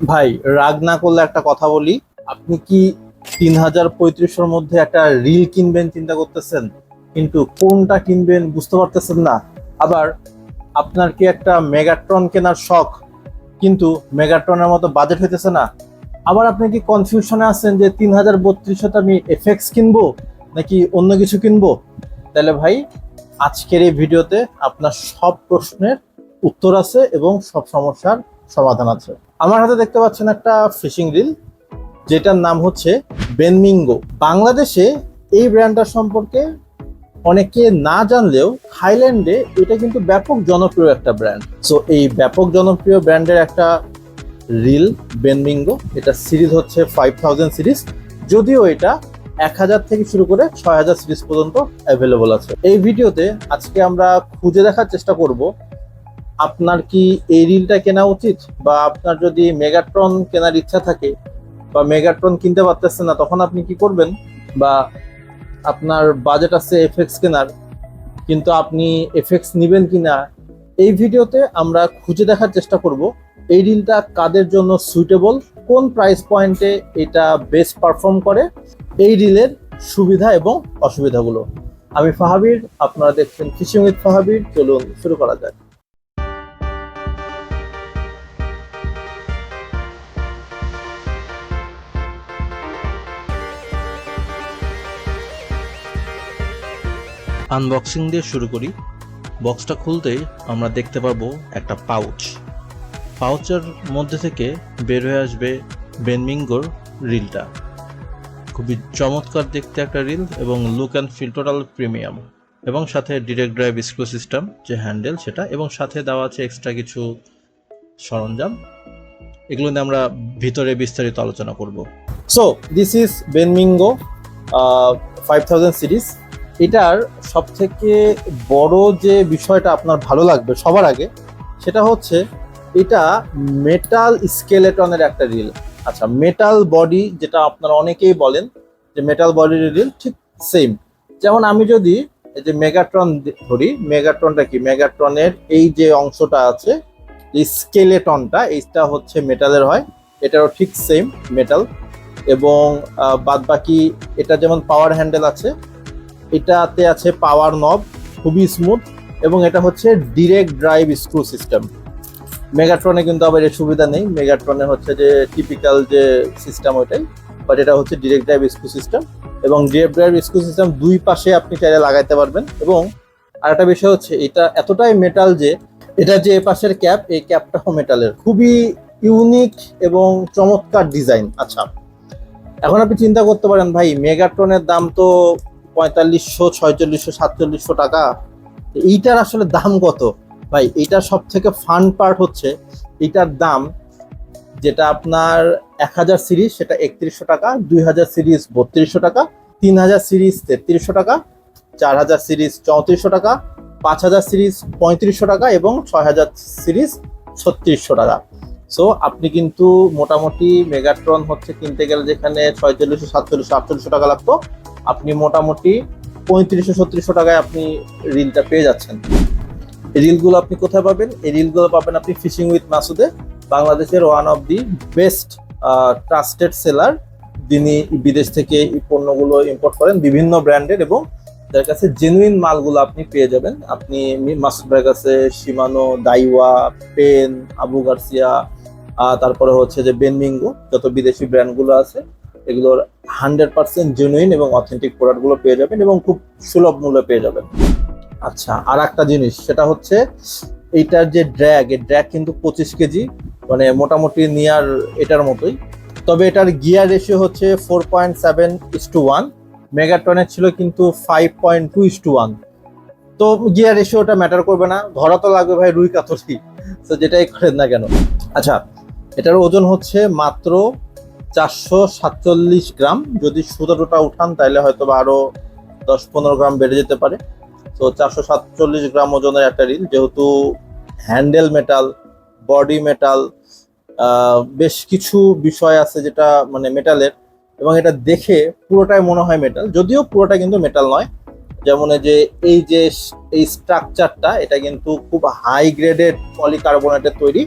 ভাই, রাগ না করলে একটা কথা বলি। আপনি কি 3035-এর মধ্যে একটা রিল কিনবেন চিন্তা করতেছেন, কিন্তু কোনটা কিনবেন বুঝতে পারতেছেন না? আবার আপনার কি একটা মেগাট্রন কেনার শখ, কিন্তু মেগাট্রনের মতো বাজেট হইতেছে না? আবার আপনি কি কনফিউশনে আছেন যে 3032-তে আমি এফএক্স কিনবো নাকি অন্য কিছু কিনবো? তাহলে ভাই, আজকের এই ভিডিওতে আপনার সব প্রশ্নের উত্তর আছে এবং সব সমস্যার সমাধান আছে। আমার হাতে দেখতে পাচ্ছেন একটা ফিশিং রিল, যেটার নাম হচ্ছে বেনমিঙ্গো। বাংলাদেশে এই ব্র্যান্ডটার সম্পর্কে অনেকে না জানলেও থাইল্যান্ডে এটা কিন্তু ব্যাপক জনপ্রিয় একটা ব্র্যান্ড। সো এই ব্যাপক জনপ্রিয় ব্র্যান্ডের একটা রিল বেনমিঙ্গো, এটা সিরিজ হচ্ছে 5000 সিরিজ। যদিও এটা 1000 থেকে শুরু করে 6000 সিরিজ পর্যন্ত অ্যাভেলেবল আছে। এই ভিডিওতে আজকে আমরা খুঁজে দেখার চেষ্টা করব আপনার কি এই রিলটা কেনা উচিত, বা আপনার যদি মেগাট্রন কেনার ইচ্ছা থাকে বা মেগাট্রন কিনতে পারতেছেন না, তখন আপনি কি করবেন, বা আপনার বাজেট আছে এফএক্স কেনার, কিন্তু আপনি এফএক্স নিবেন কিনা। এই ভিডিওতে আমরা খুঁজে দেখার চেষ্টা করব এই রিলটা কাদের জন্য সুইটেবল, কোন প্রাইস পয়েন্টে এটা বেস্ট পারফর্ম করে, এই রিলের সুবিধা এবং অসুবিধাগুলো। আমি ফাহাবির, আপনারা দেখছেন ফিশিং উইথ ফাহাবির। চলুন শুরু করা যাক। আনবক্সিং দিয়ে শুরু করি। বক্সটা খুলতেই আমরা দেখতে পাবো একটা পাউচের মধ্যে থেকে বের হয়ে আসবে বেনমিঙ্গোর রিলটা। খুবই চমৎকার দেখতে একটা রিল, এবং look and feel total premium, এবং সাথে ডিরেক্ট ড্রাইভ স্ক্রু সিস্টেম যে হ্যান্ডেল সেটা, এবং সাথে দেওয়া আছে এক্সট্রা কিছু সরঞ্জাম। এগুলো নিয়ে আমরা ভিতরে বিস্তারিত আলোচনা করব। So this is Benmingo 5000 series. এটার সব থেকে বড় যে বিষয়টা আপনার ভালো লাগবে সবার আগে, সেটা হচ্ছে এটা মেটাল স্কেলেটনের একটা রিল। আচ্ছা, মেটাল বডি যেটা আপনারা অনেকেই বলেন যে মেটাল বডির রিল, ঠিক সেম। যেমন আমি যদি এই যে মেগাট্রন ধরি, মেগাট্রনটা কি, মেগাট্রনের এই যে অংশটা আছে, এই স্কেলেটনটা, এইটা হচ্ছে মেটালের হয়, এটারও ঠিক সেম মেটাল। এবং বাদ বাকি এটা যেমন পাওয়ার হ্যান্ডেল আছে, এটাতে আছে পাওয়ার নব, খুবই স্মুথ, এবং এটা হচ্ছে ডিরেক্ট ড্রাইভ স্ক্রু সিস্টেম। মেগাট্রনে কিন্তু আবার এর সুবিধা নেই, মেগাট্রনে হচ্ছে যে টিপিক্যাল যে সিস্টেম ওইটাই, বাট এটা হচ্ছে ডিরেক্ট ড্রাইভ স্ক্রু সিস্টেম। এবং ডিরেক্ট ড্রাইভ স্ক্রু সিস্টেম দুই পাশে আপনি চাইলে লাগাইতে পারবেন। এবং আরেকটা বিষয় হচ্ছে এটা এতটাই মেটাল যে এটা যে পাশের ক্যাপ, এই ক্যাপটাও মেটালের, খুবই ইউনিক এবং চমৎকার ডিজাইন। আচ্ছা, এখন আপনি চিন্তা করতে পারেন, ভাই মেগাট্রনের দাম তো 4500, 4600, 4700 টাকা, এইটার আসলে দাম কত? ভাই, এইটার সব থেকে ফান পার্ট হচ্ছে এইটার দাম, যেটা আপনার 1000 সিরিজ সেটা 3100 টাকা, 2000 সিরিজ 3200 টাকা, 3000 সিরিজ 3300 টাকা, 4000 সিরিজ 3400 টাকা, 5000 সিরিজ 3500 টাকা, এবং 6000 সিরিজ 3600 টাকা। সো আপনি কিন্তু মোটামুটি মেগাট্রন হচ্ছে কিনতে গেলে যেখানে 4600, 4700, 4800 টাকা লাগতো, আপনি মোটামুটি 3500, 3600 টাকায় আপনি রিলটা পেয়ে যাচ্ছেন। এই রিলগুলো আপনি কোথায় পাবেন? এই রিলগুলো পাবেন আপনি ফিশিং উইথ মাসুদে, বাংলাদেশের one of the best trusted seller, যিনি বিদেশ থেকে এই পণ্যগুলো ইম্পোর্ট করেন বিভিন্ন ব্র্যান্ডের, এবং যার কাছে জেনুইন মালগুলো আপনি পেয়ে যাবেন। আপনি মাসুদ ভাইয়ের কাছে Shimano, Daiwa, Penn, Abu Garcia, তারপরে হচ্ছে যে বেনমিঙ্গো, যত বিদেশি ব্র্যান্ডগুলো আছে এগুলোর 100% জেনুইন এবং অথেন্টিক প্রোডাক্টগুলো পেয়ে যাবেন, এবং খুব সুলভ মূল্যে পেয়ে যাবেন। আচ্ছা, আর একটা জিনিস, সেটা হচ্ছে এইটার যে ড্র্যাগ, এই ড্র্যাগ কিন্তু 25 কেজি, মানে মোটামুটি নিয়ার এটার মতোই। তবে এটার গিয়ার রেশিও হচ্ছে 4.7:1, মেগাট্রনের ছিল কিন্তু 5.2:1। তো গিয়ার রেশিওটা ম্যাটার করবে না, ধরা তো লাগবে ভাই রুই কাতলি, তো যেটাই করেন না কেন। আচ্ছা, এটার ওজন হচ্ছে মাত্র 447 গ্রাম। যদি সুতোটা উঠান তাহলে হয়তো বা আরো 10-15 গ্রাম বেড়ে যেতে পারে। তো 447 গ্রাম ওজনের একটা রিল, যেহেতু হ্যান্ডেল মেটাল, বডি মেটাল, বেশ কিছু বিষয় আছে যেটা মানে মেটালের, এবং এটা দেখে পুরোটাই মনে হয় মেটাল, যদিও পুরোটা কিন্তু মেটাল নয়। যেমন এই যে এই স্ট্রাকচারটা, এটা কিন্তু খুব হাই গ্রেডেড পলিকার্বনেটের তৈরি,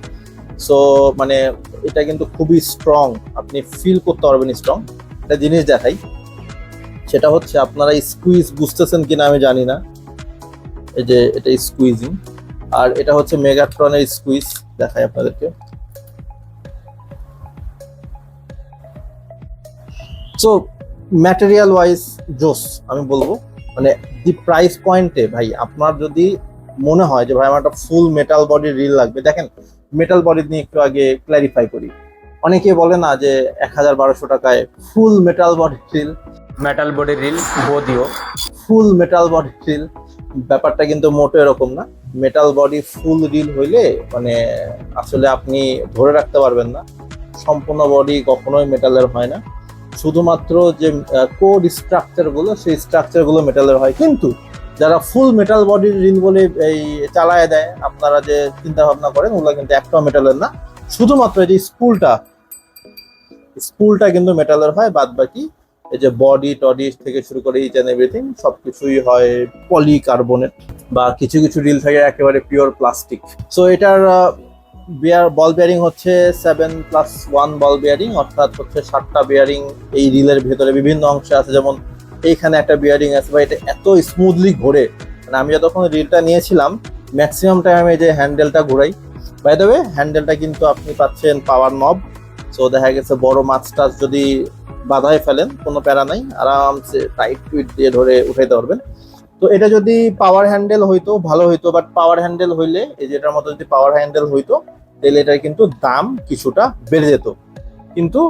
সো মানে এটা কিন্তু খুবই স্ট্রং, আপনি ফিল করতে পারবেন স্ট্রং। একটা জিনিস দেখাই, সেটা হচ্ছে আপনারা স্কুইজ বুঝতেছেন কিনা আমি জানি না, এই যে এটা স্কুইজিং, আর এটা হচ্ছে মেগাট্রনের স্কুইজ, দেখাই আপনাদেরকে। সো ম্যাটেরিয়াল ওয়াইজ জোস আমি বলবো, মানে দি প্রাইস পয়েন্টে ভাই আপনার যদি মনে হয় যে ভাই আমার একটা ফুল মেটাল বডির রিল লাগবে, দেখেন মেটাল বডি নিয়ে একটু আগে ক্ল্যারিফাই করি। অনেকে বলে না যে 1000-1200 টাকায় full metal body reel, metal body reel বদিও ফুল মেটাল বডি রিল, ব্যাপারটা কিন্তু মোটো এরকম না। মেটাল বডি ফুল রিল হইলে মানে আসলে আপনি ধরে রাখতে পারবেন না, সম্পূর্ণ বডি কখনোই মেটালের হয় না, শুধুমাত্র যে কোড স্ট্রাকচার গুলো সেই স্ট্রাকচার গুলো মেটালের হয়। কিন্তু যারা ফুল মেটাল বডির রিল বলে এই চালায় দেয়, আপনারা যে চিন্তা ভাবনা করেন ওগুলো কিন্তু একটাও মেটালের না, শুধুমাত্র এই যে স্পুলটা কিন্তু মেটালের হয়, বাদ বাকি এই যে বডি টডি থেকে শুরু করে ইচ এন্ড এভরিথিং সবকিছুই হয় পলিকার্বনেট, বা কিছু কিছু রিল থাকে একেবারে পিওর প্লাস্টিক। সো এটার বল বিয়ারিং হচ্ছে 7+1 বল বিয়ারিং, অর্থাৎ হচ্ছে 7টা বিয়ারিং এই রিলের ভেতরে বিভিন্ন অংশে আছে। যেমন এইখানে একটা বিয়ারিং আছে, বা এটা এত স্মুথলি ঘোরে, মানে আমি যতক্ষণ রিলটা নিয়েছিলাম ম্যাক্সিমাম টাইম এই যে হ্যান্ডেলটা ঘোরাই। বাই দ্য ওয়ে হ্যান্ডেলটা কিন্তু আপনি পাচ্ছেন পাওয়ার নব, সো দেখা গেছে বড় মাছ টাছ যদি বাধায় ফেলেন কোনো প্যারা নাই, আরামসে টাইট টুইট দিয়ে ধরে উঠাইতে পারবেন। তো এটা যদি পাওয়ার হ্যান্ডেল হইতো ভালো হইতো, বাট পাওয়ার হ্যান্ডেল হইলে এই যে এটার মতো যদি পাওয়ার হ্যান্ডেল হইতো তাহলে এটার কিন্তু দাম কিছুটা বেড়ে যেত, কিন্তু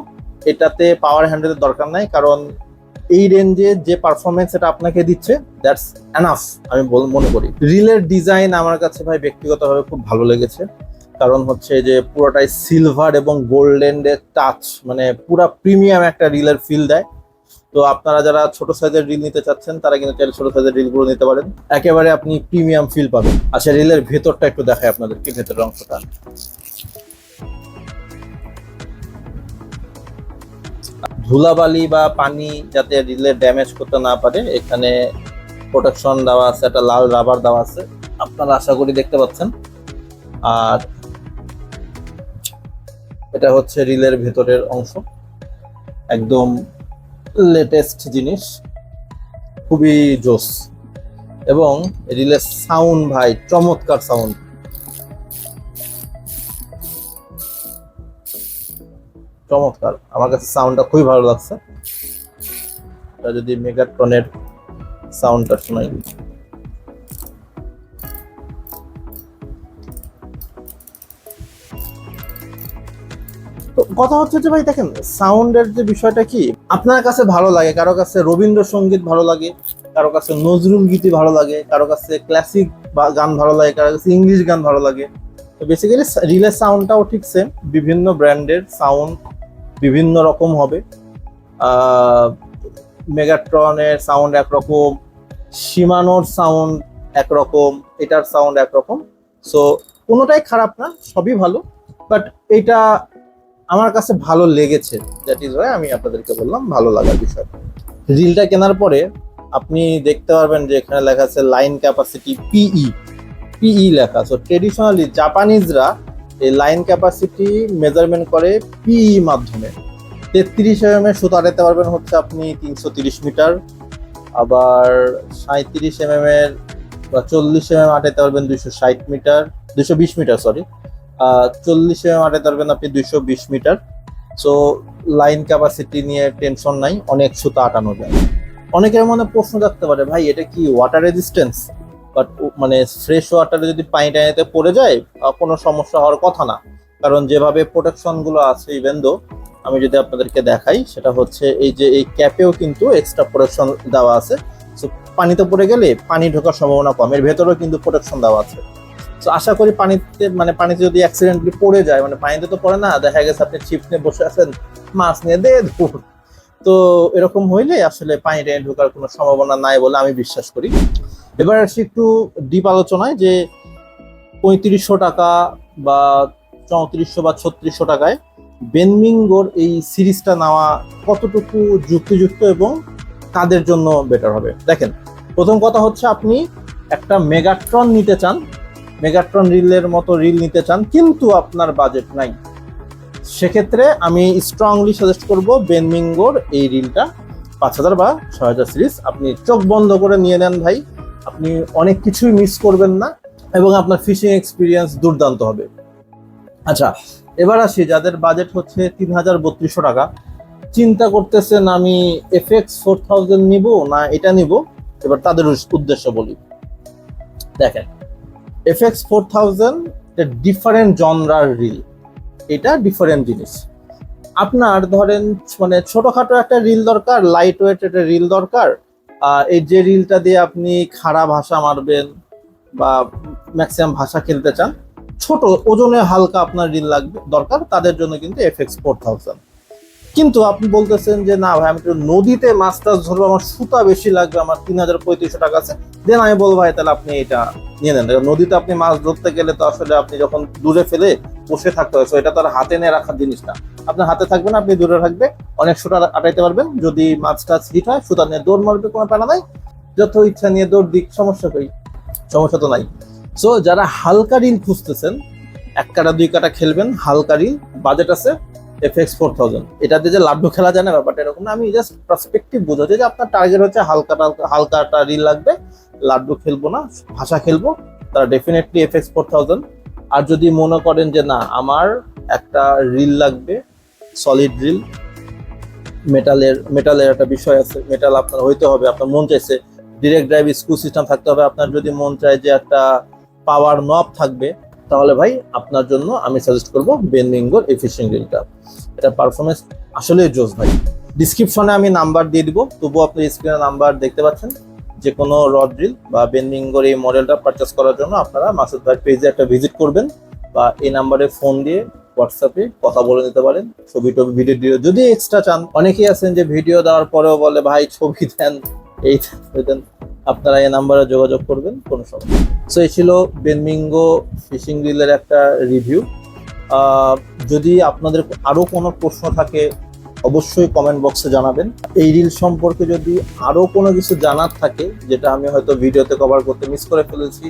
এটাতে পাওয়ার হ্যান্ডেলের দরকার নাই, কারণ এই রেঞ্জে যে পারফরমেন্স এটা আপনাকে দিচ্ছে দ্যাটস এনাফ আমি মনে করি। রিলের ডিজাইন আমার কাছে ভাই ব্যক্তিগতভাবে খুব ভালো লেগেছে, কারণ হচ্ছে যে পুরোটাই সিলভার এবং গোল্ডেন এর টাচ, মানে পুরা প্রিমিয়াম একটা রিলের ফিল দেয়। তো আপনারা যারা ছোট সাইজের রিল নিতে চাচ্ছেন তারা কিন্তু চাইলে ছোট সাইজের রিল গুলো নিতে পারেন, একেবারে আপনি প্রিমিয়াম ফিল পাবেন। আচ্ছা রিলের ভেতরটা একটু দেখাই আপনাদেরকে, ভেতরের অংশটা। ধুলাবালি বা পানি যাতে রিলে ড্যামেজ করতে না পারে এখানে প্রোটেকশন দেওয়া আছে, একটা লাল রাবার দেওয়া আছে, আপনারা আশা করি দেখতে পাচ্ছেন। আর এটা হচ্ছে রিলের ভেতরের অংশ, একদম লেটেস্ট জিনিস, খুবই জোস। এবং রিলের সাউন্ড ভাই চমৎকার সাউন্ড, চমৎকার, আমার কাছে সাউন্ডটা খুবই ভালো লাগছে। এটা যদি মেগাট্রনের সাউন্ডটা শোনাই, তো কথা হচ্ছে যে ভাই দেখেন সাউন্ডের যে বিষয়টা কি আপনার কাছে ভালো লাগে, কারো কাছে রবীন্দ্রসঙ্গীত ভালো লাগে, কারো কাছে নজরুল গীতি ভালো লাগে, কারো কাছে ক্লাসিক গান ভালো লাগে, কারো কাছে ইংলিশ গান ভালো লাগে। তো বেসিক্যালি রিলের সাউন্ডটাও ঠিক সেম, বিভিন্ন ব্র্যান্ডের সাউন্ড বিভিন্ন রকম হবে। মেগাট্রনের সাউন্ড একরকম, শিমানোর সাউন্ড একরকম, এটার সাউন্ড একরকম। সো কোনোটাই খারাপ না, সবই ভালো, বাট এটা আমার কাছে ভালো লেগেছে, দ্যাট ইজ ওয়াই আমি আপনাদেরকে বললাম ভালো লাগার বিষয়। রিলটা কেনার পরে আপনি দেখতে পারবেন যে এখানে লেখা আছে লাইন ক্যাপাসিটি পিই লেখা। সো ট্রেডিশনালি জাপানিজরা এই লাইন ক্যাপাসিটি মেজারমেন্ট করে পিই মাধ্যমে। 33 mm এর সুতো আটাইতে পারবেন হচ্ছে আপনি 330 মিটার, আবার 37 mm এর বা 40 mm আটাইতে পারবেন 260 মিটার, 220 মিটার সরি, 40 mm আটাইতে পারবেন আপনি 220 মিটার। সো লাইন ক্যাপাসিটি নিয়ে টেনশন নাই, অনেক সুতো আটানো যায়। অনেকের মনে প্রশ্ন থাকতে পারে ভাই এটা কি ওয়াটার রেজিস্ট্যান্স, বাট মানে ফ্রেশ ওয়াটারে যদি পানি টানিতে পড়ে যায় কোনো সমস্যা হওয়ার কথা না, কারণ যেভাবে প্রোটেকশন গুলো আছে ইভেন দো আমি যদি আপনাদেরকে দেখাই সেটা হচ্ছে এই যে এই ক্যাপেও কিন্তু এক্সট্রা প্রোটেকশন দেওয়া আছে। সো পানিতে পড়ে গেলে পানি ঢোকার সম্ভাবনা কম, এর ভেতরেও কিন্তু প্রোটেকশন দেওয়া আছে। তো আশা করি পানিতে যদি অ্যাক্সিডেন্টলি পড়ে যায়, মানে পানিতে তো পড়ে না, দেখা গেছে আপনি ছিপ নিয়ে বসে আছেন মাছ নিয়ে দে ধুর, তো এরকম হইলে আসলে পানি টেনে ঢোকার কোনো সম্ভাবনা নাই বলে আমি বিশ্বাস করি। এবার আসি একটু ডিপ আলোচনায়, যে 3500 টাকা বা 3400 বা 3600 টাকায় বেনমিঙ্গোর এই সিরিজটা নেওয়া কতটুকু যুক্তিযুক্ত এবং কাদের জন্য বেটার হবে। দেখেন প্রথম কথা হচ্ছে আপনি একটা মেগাট্রন নিতে চান, মেগাট্রন রিলের মতো রিল নিতে চান কিন্তু আপনার বাজেট নাই, সেক্ষেত্রে আমি স্ট্রংলি সাজেস্ট করব বেনমিঙ্গোর এই রিলটা 5000 বা 6000 সিরিজ। আপনি চোখ বন্ধ করে নিয়ে নেন ভাই, আপনি অনেক কিছুই মিস করবেন না এবং আপনার ফিশিং এক্সপিরিয়েন্স দুর্দান্ত হবে। আচ্ছা, এবার আসি যাদের বাজেট হচ্ছে 3200 টাকা, চিন্তা করতেছেন আমি এফএক্স 4000 নিব না এটা নিব, এবার তাদের উদ্দেশ্য বলি। দেখেন, এফএক্স 4000 ডিফারেন্ট জনরার রিল, এটা ডিফারেন্ট জিনিস। আপনার ধরেন মানে ছোটখাটো একটা রিল দরকার, লাইট ওয়েট একটা রিল দরকার, এই যে রিলটা দিয়ে আপনি খাড়া ভাষা মারবেন বা ম্যাক্সিমাম ভাষা খেলতে চান, ছোট ওজনে হালকা আপনার রিল লাগবে দরকার, তাদের জন্য কিন্তু এফএক্স 4000। কিন্তু আপনি বলতেছেন যে না ভাই আমি একটু নদীতে মাছ টাছ ধরবো, আমার সুতা বেশি লাগবে, আমার 3300 টাকা আছে, দেন আমি বলবো ভাই তাহলে আপনি এটা নিয়ে নেন। নদীতে আপনি মাছ ধরতে গেলে তো আসলে আপনি যখন দূরে ফেলে বসে থাকতে হয়, এটা তো আর হাতে নিয়ে রাখার জিনিস না, আপনার হাতে থাকবে না, আপনি দূরে থাকবে, অনেক সুতা আটাইতে পারবেন, যদি মাছ টাছ হিট হয় সুতা নিয়ে দৌড় মারবে, কোনো প্যারা নাই, যত ইচ্ছা নিয়ে দৌড় দিক, সমস্যা তো নাই। সো যারা হালকা রিল খুঁজতেছেন, 1 কাটা 2 কাটা খেলবেন, হালকা রিল, বাজেট আছে এফএক্স 4000, এটাতে যে লাড্ডু খেলা যায় না ব্যাপারটা এরকম না, আমি জাস্ট পার্সপেক্টিভ বোঝাচ্ছি যে আপনার টার্গেট হচ্ছে হালকাটা রিল লাগবে, লাড্ডু খেলবো না, ভাষা খেলবো, তারা ডেফিনেটলি এফএক্স 4000। আর যদি মনে করেন যে না আমার একটা রিল লাগবে সলিড রিল, মেটালের একটা বিষয় আছে, মেটাল আপনার হইতে হবে, আপনার মন চাইছে ডিরেক্ট ড্রাইভ স্ক্রু সিস্টেম থাকতে হবে, আপনার যদি মন চায় যে একটা পাওয়ার নব থাকবে, তাহলে ভাই আপনার জন্য আমি সাজেস্ট করবো বেনমিঙ্গোর এই ফিশিং রিলটা। এটা পারফরমেন্স আসলে জোস ভাই। ডিসক্রিপশনে আমি নাম্বার দিয়ে দিব, তবুও আপনি স্ক্রিনে নাম্বার দেখতে পাচ্ছেন, যে কোনো রড রিল বা বেনমিঙ্গোর এই মডেলটা পারচেস করার জন্য আপনারা মাসুদ ভাই পেজে একটা ভিজিট করবেন বা এই নাম্বারে ফোন দিয়ে হোয়াটসঅ্যাপে কথা বলে নিতে পারেন, ছবি টবি ভিডিও যদি এক্সট্রা চান, অনেকেই আছেন যে ভিডিও দেওয়ার পরেও বলে ভাই ছবি দেন, এই দেন, আপনারা এই নাম্বারে যোগাযোগ করবেন, কোনো সমস্যা। সো এই ছিল বেনমিঙ্গো ফিশিং রিলের একটা রিভিউ। যদি আপনাদের আরো কোনো প্রশ্ন থাকে অবশ্যই কমেন্ট বক্সে জানাবেন। এই রিল সম্পর্কে যদি আরো কোনো কিছু জানার থাকে যেটা আমি হয়তো ভিডিওতে কভার করতে মিস করে ফেলেছি,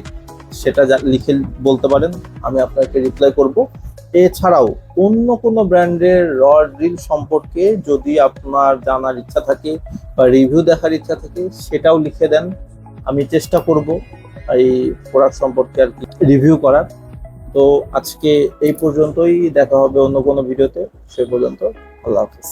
সেটা লিখে বলতে পারেন, আমি আপনাকে রিপ্লাই করব। এছাড়াও অন্য কোনো ব্র্যান্ডের রড রিল সম্পর্কে যদি আপনার জানার ইচ্ছা থাকে বা রিভিউ দেখার ইচ্ছা থাকে, সেটাও লিখে দেন, আমি চেষ্টা করব এই প্রোডাক্ট সম্পর্কে আর কি রিভিউ করার। তো আজকে এই পর্যন্তই, দেখা হবে অন্য কোনো ভিডিওতে, সে পর্যন্ত আল্লাহ হাফেজ।